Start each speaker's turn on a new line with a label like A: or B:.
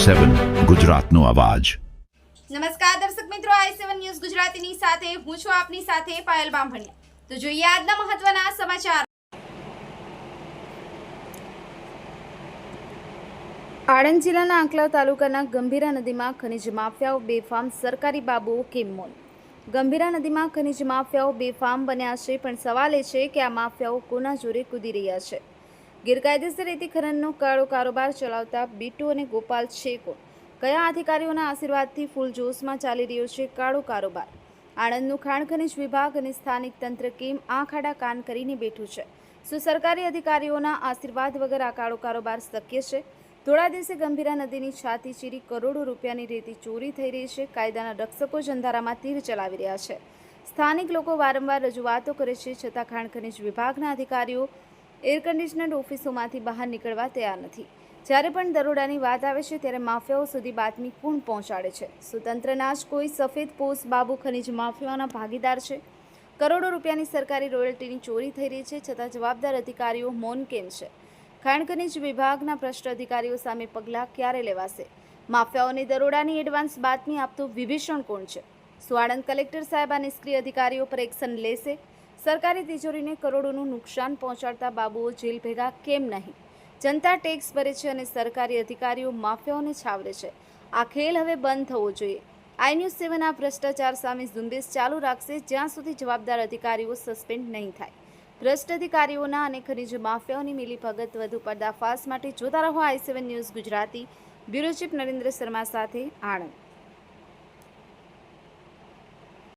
A: i7 ગુજરાતનો અવાજ।
B: નમસ્કાર દર્શક મિત્રો, i7 ન્યૂઝ ગુજરાતીની સાથે હું છું આપની સાથે પાયલ બામભણિયા। તો જોઈએ આજના મહત્વના સમાચાર। આણંદ જિલ્લાના આંકલાવ તાલુકાના ગંભીરા નદીમાં ખનિજ માફિયાઓ બેફામ, સરકારી બાબુઓ કેમ મૌન? ગંભીરા નદીમાં ખનિજ માફિયાઓ બેફામ બન્યા છે, પણ સવાલ એ છે કે આ માફિયાઓ કોના જોરે કૂદી રહ્યા છે? ગેરકાયદેસર રેતી ખનનનો કાળો કારોબાર ચલાવતા બીટુ અને ગોપાલ છે કોણ? કયા અધિકારીઓના આશીર્વાદથી ફૂલજોશમાં ચાલી રહ્યો છે કાળો કારોબાર? આણંદનું ખાણ ખનિજ વિભાગ અને સ્થાનિક તંત્ર કેમ આંખ આડા કાન કરીને બેઠું છે? શું સરકારી અધિકારીઓના આશીર્વાદ વગર આ કાળો કારોબાર શક્ય છે? થોડા દિવસે ગંભીરા નદીની છાતી ચીરી કરોડો રૂપિયાની રેતી ચોરી થઈ રહી છે। કાયદાના રક્ષકો જ અંધારામાં તીર ચલાવી રહ્યા છે। સ્થાનિક લોકો વારંવાર રજૂઆતો કરે છે, છતાં ખાણ ખનિજ વિભાગના અધિકારીઓ એર કન્ડિશનર્ડ ઓફિસોમાંથી બહાર નીકળવા તૈયાર નથી। જ્યારે પણ દરોડાની વાત આવે છે ત્યારે માફિયાઓ સુધી બાતમી કોણ પહોંચાડે છે? શું તંત્રના જ કોઈ સફેદ પોસ બાબુ ખનિજ માફિયાઓના ભાગીદાર છે? કરોડો રૂપિયાની સરકારી રોયલ્ટીની ચોરી થઈ રહી છે, છતાં જવાબદાર અધિકારીઓ મૌન કેમ છે? ખાણ ખનિજ વિભાગના ભ્રષ્ટ અધિકારીઓ સામે પગલાં ક્યારે લેવાશે? માફિયાઓની દરોડાની એડવાન્સ બાતમી આપતું વિભીષણ કોણ છે? શું આણંદ કલેક્ટર સાહેબ આ નિષ્ક્રિય અધિકારીઓ પર એક્શન લેશે? સરકારી તિજોરીને કરોડોનું નુકસાન પહોંચાડતા બાબુઓ જેલ ભેગા કેમ નહીં? જનતા ટેક્સ ભરે છે અને સરકારી અધિકારીઓ માફિયાઓને છાવરે છે। આ ખેલ હવે બંધ થવો જોઈએ। i7 આ ભ્રષ્ટાચાર સામે ઝુંબેશ ચાલુ રાખશે જ્યાં સુધી જવાબદાર અધિકારીઓ સસ્પેન્ડ નહીં થાય। ભ્રષ્ટ અધિકારીઓના અને ખનિજ માફિયાઓની મિલીભગત વધુ પર્દાફાશ માટે જોતા રહો i7 news Gujarati. Bureau chief Narendra Sharma સાથે, આણંદ।